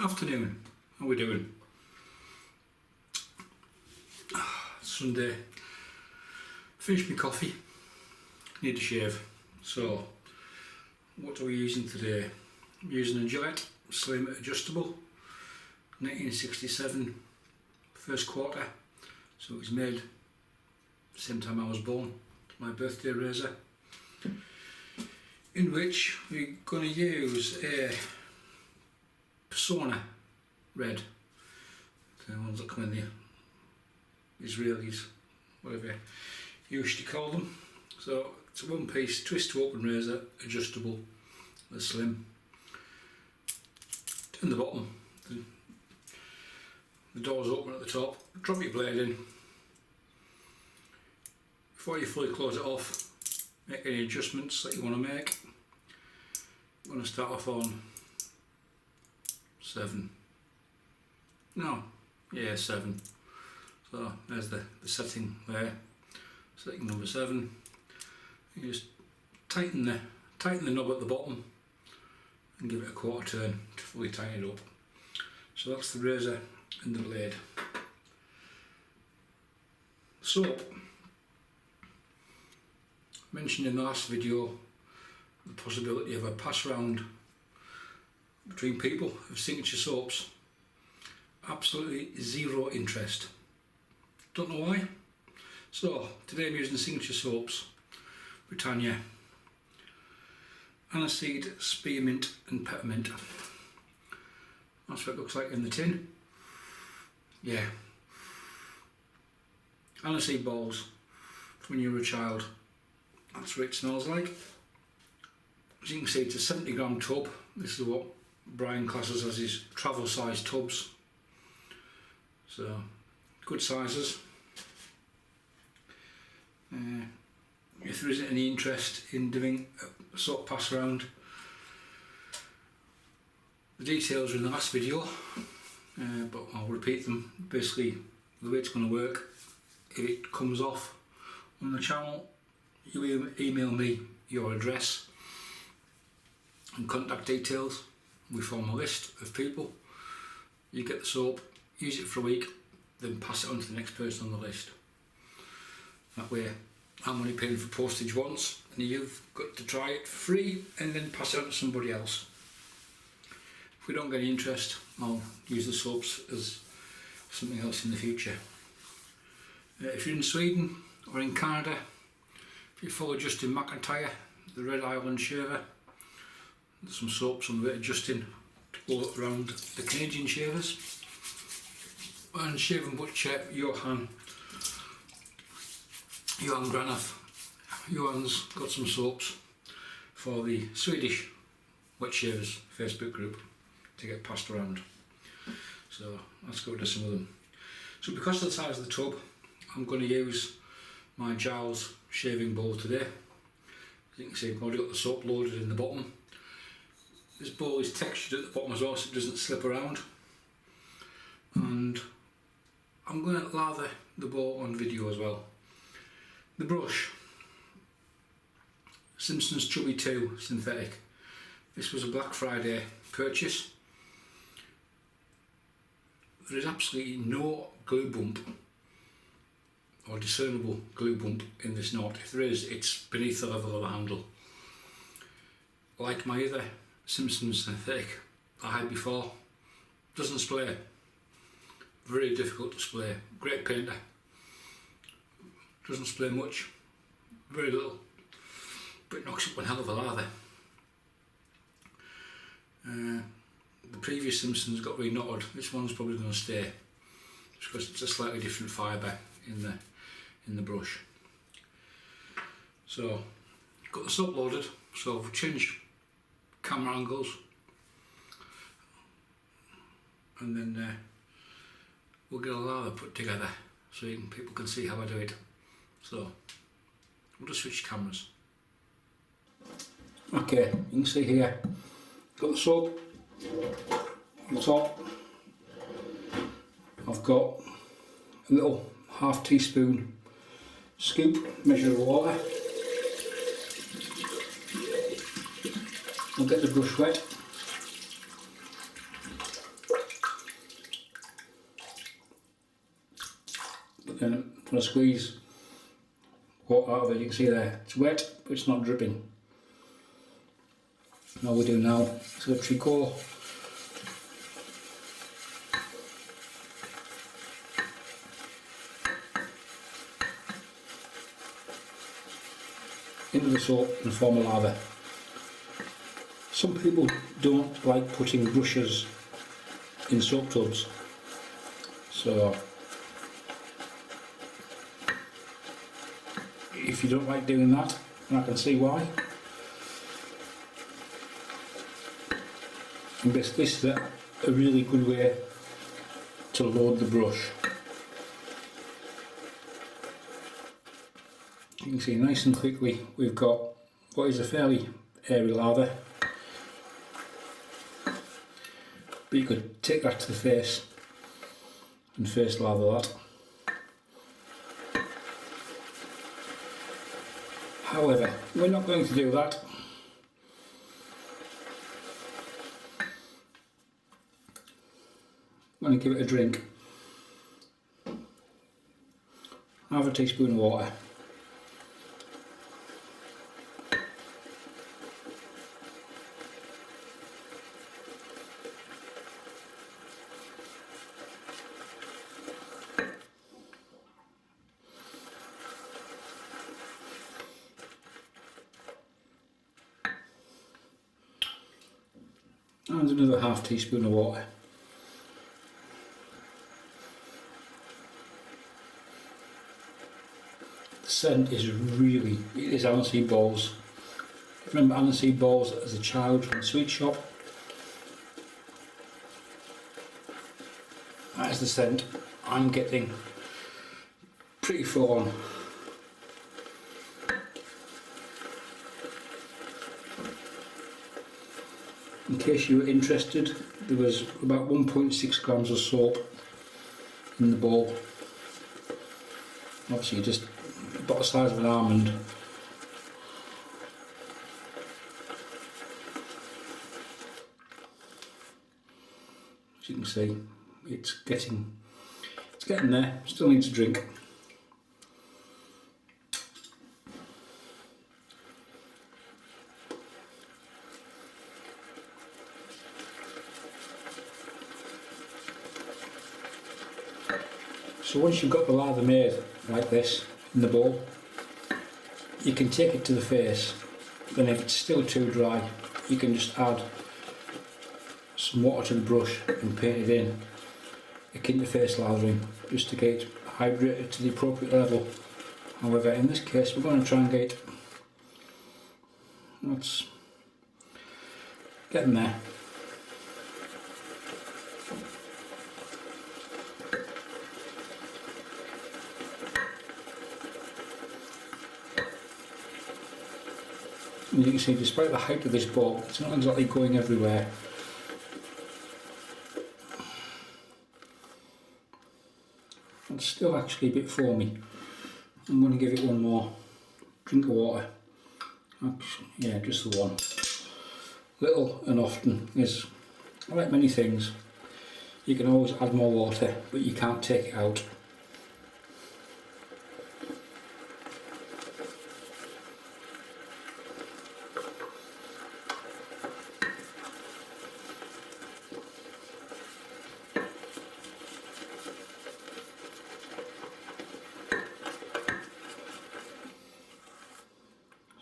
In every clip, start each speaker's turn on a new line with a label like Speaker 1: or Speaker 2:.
Speaker 1: Afternoon, how we doing? Sunday, finished my coffee, need to shave. So, what are we using today? I'm using a Gillette Slim Adjustable, 1967, first quarter. So it was made the same time I was born, my birthday razor, in which we're going to use a Personna Red, the ones that come in the Israelis, whatever you used to call them. So it's a one piece twist to open razor, adjustable, the slim. In the bottom, the door's open at the top, drop your blade in. Before you fully close it off, make any adjustments that you want to make. I'm going to start off on 7. No, yeah, 7. So there's the setting there. Setting number 7. You just tighten the knob at the bottom and give it a quarter turn to fully tighten it up. So that's the razor and the blade. Soap. Mentioned in the last video the possibility of a pass round between people of signature soaps. Absolutely zero interest. Don't know why. So today I'm using Signature Soaps Britania, aniseed, spearmint and peppermint. That's what it looks like in the tin. Yeah. Aniseed balls from when you were a child. That's what it smells like. As you can see, it's a 70 gram tub. This is what Brian classes as his travel size tubs. So, good sizes. If there isn't any interest in doing a soap pass round, the details are in the last video, but I'll repeat them. Basically, the way it's going to work, if it comes off on the channel, you email me your address and contact details. We form a list of people. You get the soap, use it for a week, then pass it on to the next person on the list. That way I'm only paying for postage once and you've got to try it for free and then pass it on to somebody else. If we don't get any interest, I'll use the soaps as something else in the future. If you're in Sweden or in Canada, if you follow Justin McIntyre, the Red Island shaver, there's some soaps on the way to Justin to go around the Canadian shavers. And Shaving Butcher Johan Granoff. Johan's got some soaps for the Swedish wet shavers Facebook group to get passed around. So let's go to some of them. So because of the size of the tub, I'm going to use my Giles shaving bowl today. As you can see, I've already got the soap loaded in the bottom. This bowl is textured at the bottom as well so it doesn't slip around. And I'm going to lather the bowl on video as well. The brush, Simpsons Chubby 2 synthetic. This was a Black Friday purchase. There is absolutely no glue bump or discernible glue bump in this knot. If there is, it's beneath the level of the handle. Like my other Simpsons synthetic I had before, doesn't splay. Very difficult to splay. Great painter. Doesn't splay much, very little, but it knocks up one hell of a lather. The previous Simpsons got re-knotted. This one's probably going to stay, just because it's a slightly different fibre in the brush. So, got the soap loaded. So we've changed camera angles, and then we'll get a lather put together so people can see how I do it. So, we'll just switch cameras. Okay, you can see here, got the soap on the top. I've got a little half teaspoon scoop measure of water. We'll get the brush wet. then I'm going to squeeze water out of it. You can see there, it's wet but it's not dripping. All we do now is literally go into the soap and form a lather. Some people don't like putting brushes in soap tubs, so if you don't like doing that, and I can see why, and this is a really good way to load the brush. You can see nice and quickly we've got what is a fairly airy lather, but you could take that to the face and face lather that. However, we're not going to do that. I'm going to give it a drink. Half a teaspoon of water. And another half teaspoon of water. The scent is really, it is aniseed balls. I remember aniseed balls as a child from the sweet shop. That is the scent I'm getting. Pretty full on. In case you were interested, there was about 1.6 grams of soap in the bowl. Obviously just about the size of an almond. As you can see, it's getting there. Still needs a drink. So once you've got the lather made like this in the bowl, you can take it to the face. Then if it's still too dry, you can just add some water to the brush and paint it in, akin to face lathering, just to get it hydrated to the appropriate level. However, in this case we're going to try and get, let's get in there. And you can see, despite the height of this bowl, it's not exactly going everywhere. It's still actually a bit foamy. I'm going to give it one more drink of water. Yeah, just the one. Little and often is, like many things, you can always add more water, but you can't take it out.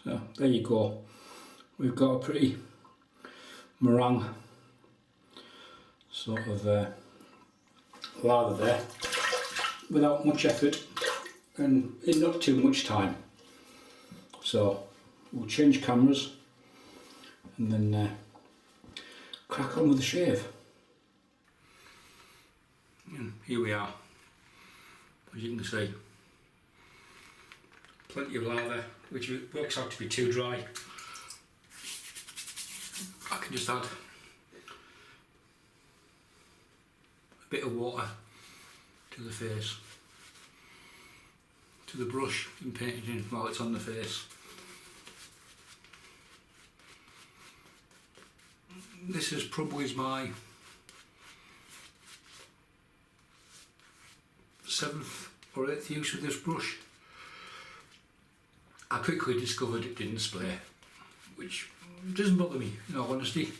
Speaker 1: So there you go, we've got a pretty meringue sort of lather there, without much effort and in not too much time. So we'll change cameras and then crack on with the shave. And here we are, as you can see. Plenty of lather, which works out to be too dry. I can just add a bit of water to the face, to the brush, and paint it in while it's on the face. This is probably my or at the use of this brush. I quickly discovered it didn't spray, which doesn't bother me in all honesty.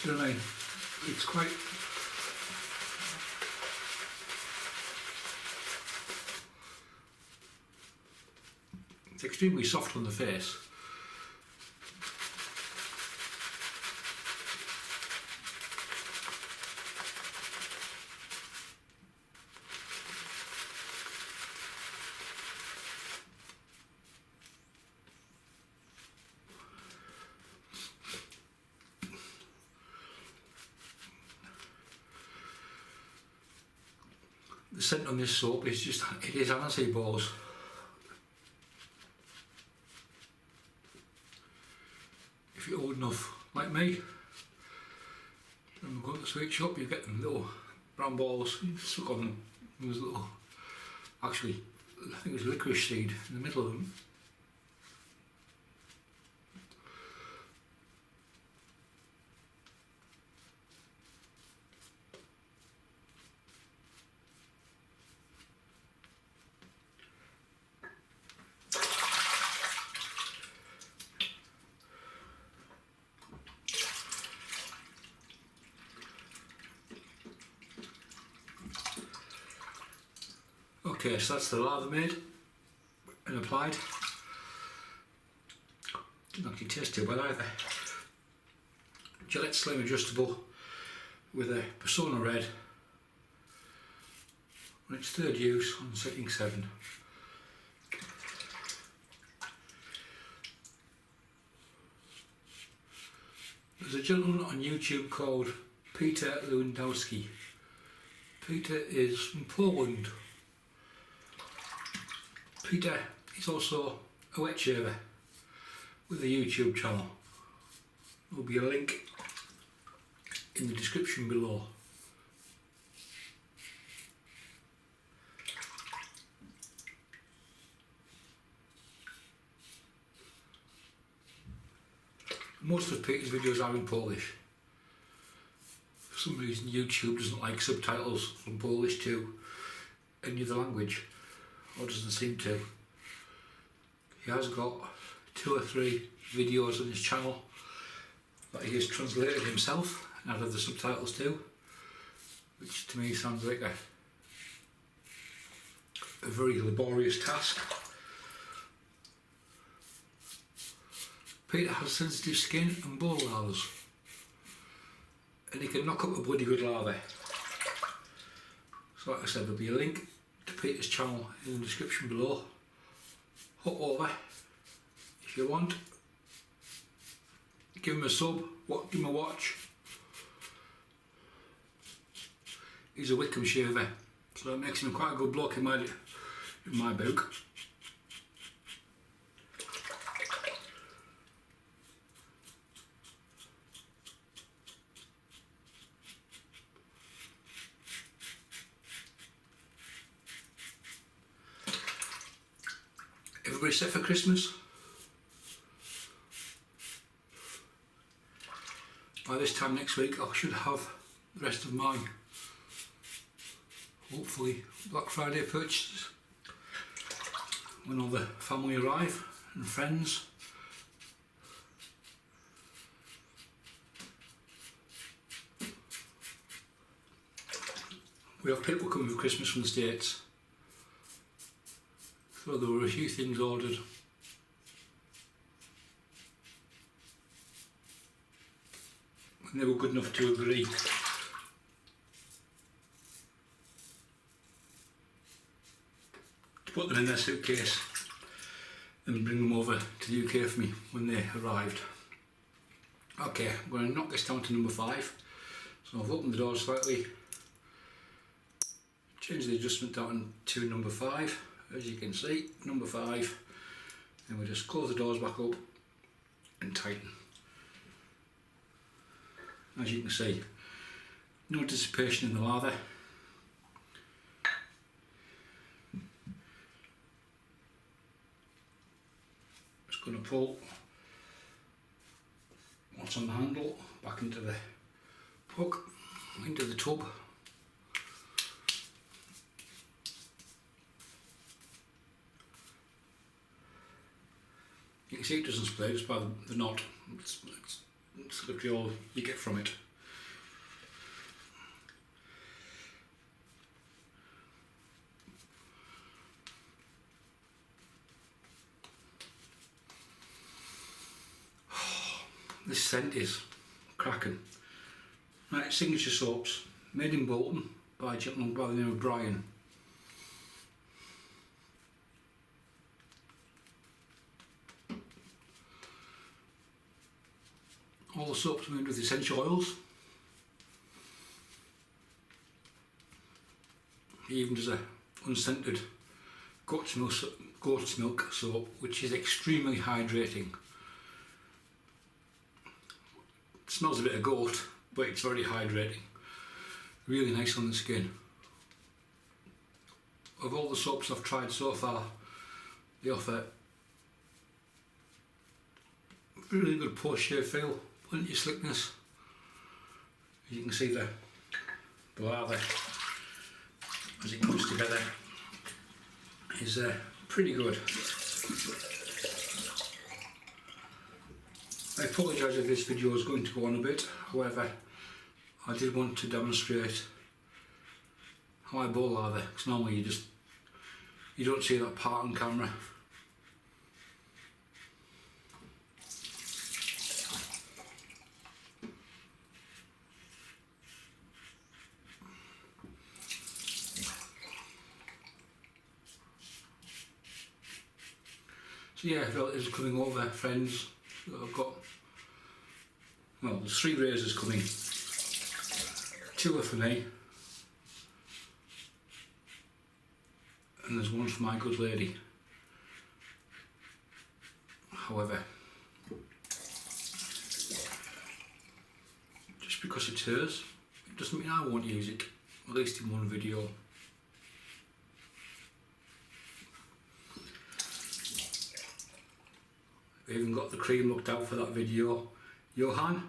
Speaker 1: You know what I mean? It's quite... It's extremely soft on the face. The scent on this soap is just, it is anise balls. If you're old enough, like me, when we go to the sweet shop, you get them little brown balls, you suck on them. There's little, actually, I think there's licorice seed in the middle of them. Okay, so that's the lather made and applied. Didn't actually taste too bad either. Gillette Slim Adjustable with a Personna Red on its third use on setting 7. There's a gentleman on YouTube called Peter Lewandowski. Peter is from Poland. Peter is also a wet shaver with a YouTube channel. There'll be a link in the description below. Most of Peter's videos are in Polish. For some reason YouTube doesn't like subtitles from Polish to any other language, or doesn't seem to. He has got 2 or 3 videos on his channel that he has translated himself and added the subtitles to, which to me sounds like a very laborious task. Peter has sensitive skin and ball lathers, and he can knock up a bloody good lather. So like I said, there'll be a link to Peter's channel in the description below. Hop over if you want. Give him a sub, give him a watch. He's a Wickham shaver, so that makes him quite a good bloke in my book. Everybody set for Christmas? By this time next week I should have the rest of mine, hopefully, Black Friday purchases when all the family arrive and friends. We have people coming for Christmas from the States, so there were a few things ordered. And they were good enough to agree to put them in their suitcase and bring them over to the UK for me when they arrived. Okay, I'm going to knock this down to number 5. So I've opened the door slightly, changed the adjustment down to number 5. As you can see, number 5, and we just close the doors back up and tighten. As you can see, no dissipation in the lather. pull what's on the handle back into the plug, into the tub. You can see it doesn't split just by the knot. It's literally all you get from it. This scent is cracking. Right, Signature Soaps, made in Bolton by a gentleman by the name of Brian. All the soaps are made with essential oils. He even does a unscented goat's milk soap, which is extremely hydrating. It smells a bit of goat, but it's very hydrating. Really nice on the skin. Of all the soaps I've tried so far, they offer really good post-shave feel, plenty of slickness. As you can see the lather as it comes together is pretty good. I apologise if this video is going to go on a bit, however I did want to demonstrate how I bowl lather, because normally you don't see that part on camera. So yeah, relatives coming over, friends. So I've got, well, there's 3 razors coming. 2 are for me, and there's 1 for my good lady. However, just because it's hers, it doesn't mean I won't use it, at least in one video. I even got the cream looked out for that video. Johan.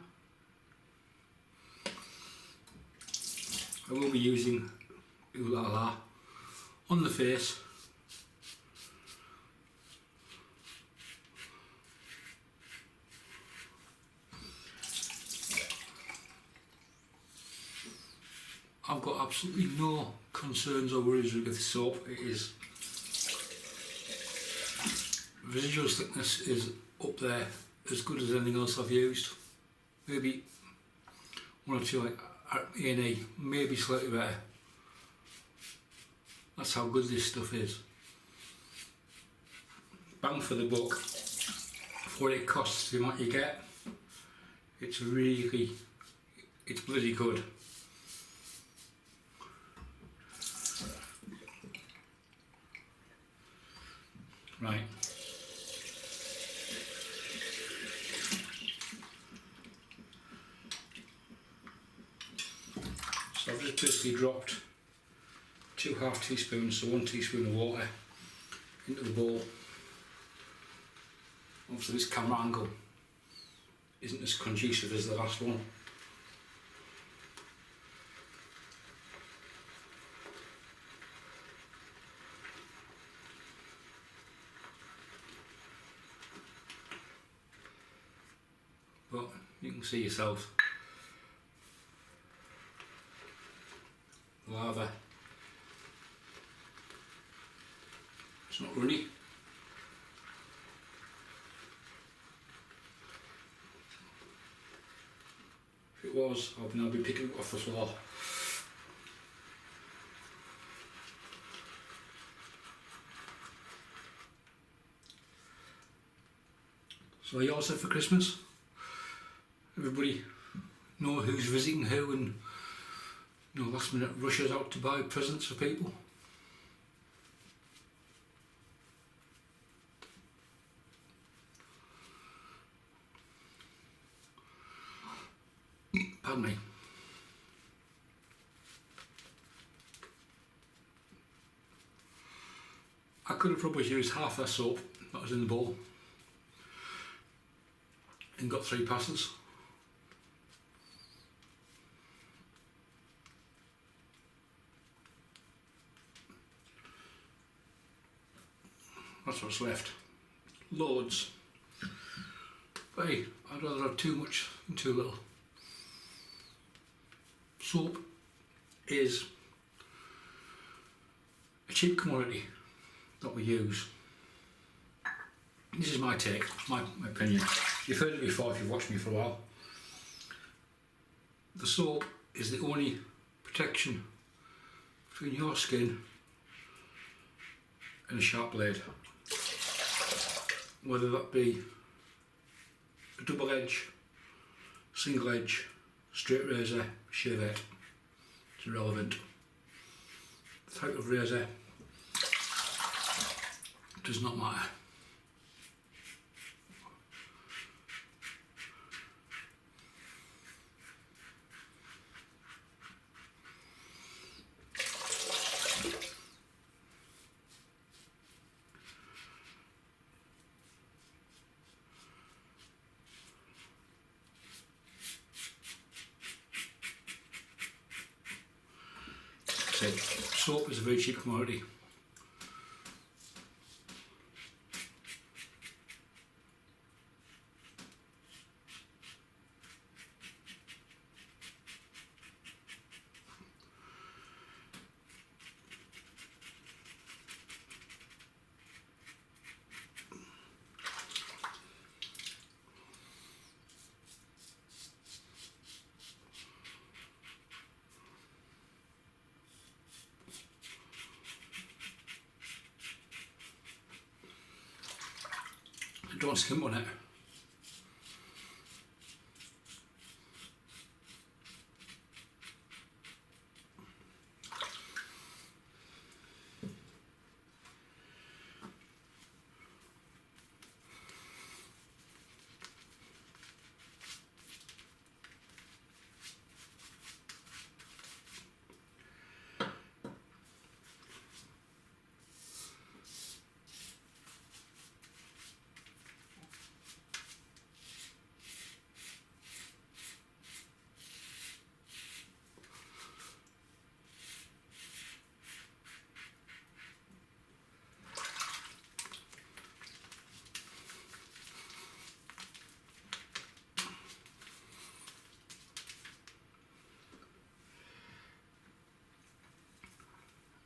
Speaker 1: I will be using Ooh La La on the face. I've got absolutely no concerns or worries with this soap. It is, residual thickness is up there, as good as anything else I've used. Maybe 1 or 2 like A&E, maybe slightly better. That's how good this stuff is. Bang for the buck. For what it costs, the amount you get, it's bloody good. Right. So I've just basically dropped 2 half teaspoons, so 1 teaspoon of water into the bowl. Obviously this camera angle isn't as conducive as the last one. But you can see yourself. Lather. It's not runny. If it was, I'd now be picking it off the floor. So are you all set for Christmas? Everybody know who's visiting who, and last minute rushes out to buy presents for people. Pardon me. I could have probably used half that soap that was in the bowl, and got 3 passes. That's what's left. Loads. But hey, I'd rather have too much than too little. Soap is a cheap commodity that we use. This is my take, my opinion. You've heard it before if you've watched me for a while. The soap is the only protection between your skin and a sharp blade. Whether that be a double edge, single edge, straight razor, shavette, it's irrelevant. The type of razor does not matter. Soap is a very cheap commodity. Don't skimp on it.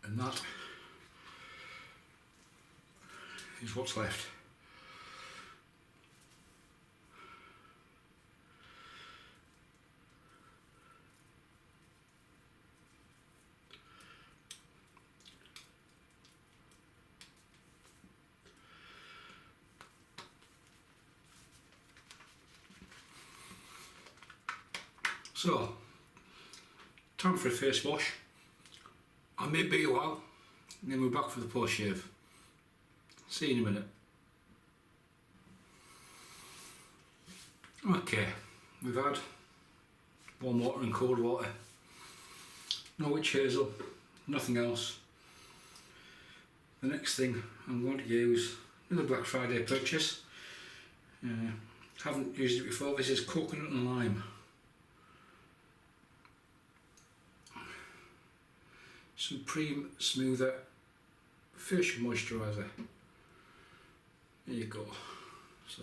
Speaker 1: And that is what's left. So, time for a face wash. I may be a while, and then we're back for the post shave. See you in a minute. Okay, we've had warm water and cold water. No witch hazel, nothing else. The next thing I'm going to use, another Black Friday purchase. Haven't used it before. This is coconut and lime. Supreme Smoother Facial Moisturiser. There you go. So,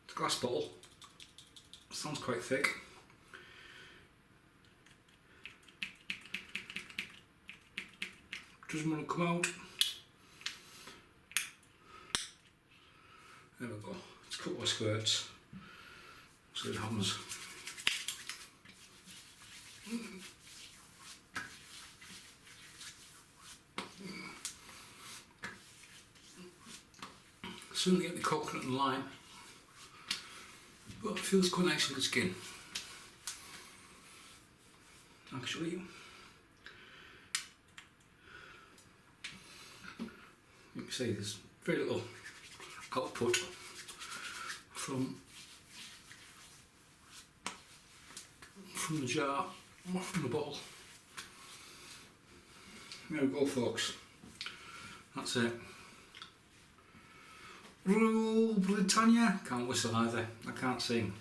Speaker 1: it's a glass bottle. Sounds quite thick. Doesn't want to come out. There we go. It's a couple of squirts. See what happens. Certainly get the coconut and lime, but it feels quite nice on the skin. Actually, you can see there's very little output from the jar or from the bottle. There we go, folks. That's it. Britania. Can't whistle either. I can't sing.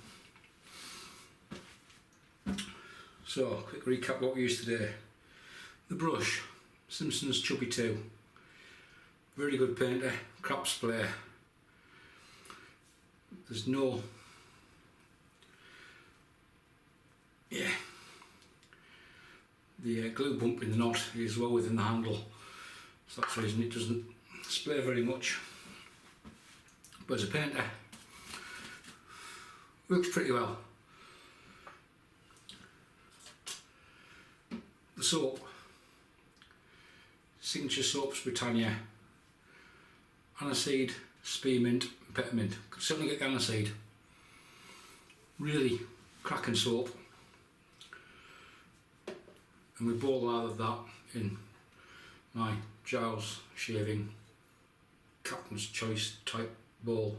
Speaker 1: So, quick recap what we used today. The brush, Simpsons Chubby 2. Very good painter, crap sprayer. There's no... Yeah. The glue bump in the knot is well within the handle. So that's the reason it doesn't spray very much. But as a painter, works pretty well. The soap, Signature Soaps Britania, aniseed, spearmint, peppermint. Could certainly get the aniseed. Really cracking soap. And we bowl lathered that in my Giles shaving captain's choice type bowl.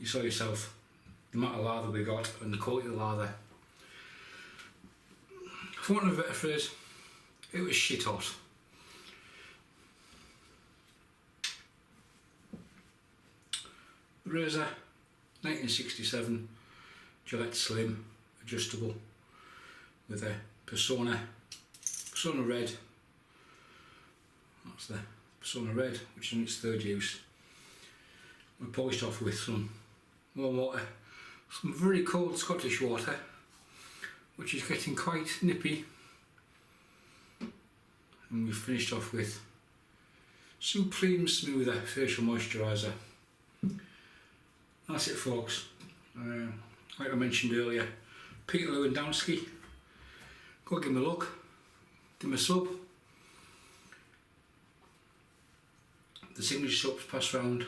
Speaker 1: You saw yourself the amount of lather we got and the quality of the lather. For want of a better phrase, it was shit hot. The razor, 1967, Gillette Slim, adjustable, with a Personna Red. That's the Personna Red, which is in its third use. We polished off with some warm water, some very cold Scottish water, which is getting quite nippy, and we finished off with Supreme Smoother Facial Moisturiser. That's it, folks. Like I mentioned earlier, Peter Lewandowski, go give him a look, give him a sub. The signature soap's passed round.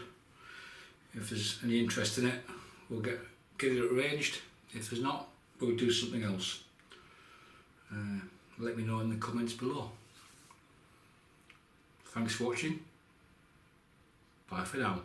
Speaker 1: If there's any interest in it, we'll get it arranged. If there's not, we'll do something else. Let me know in the comments below. Thanks for watching. Bye for now.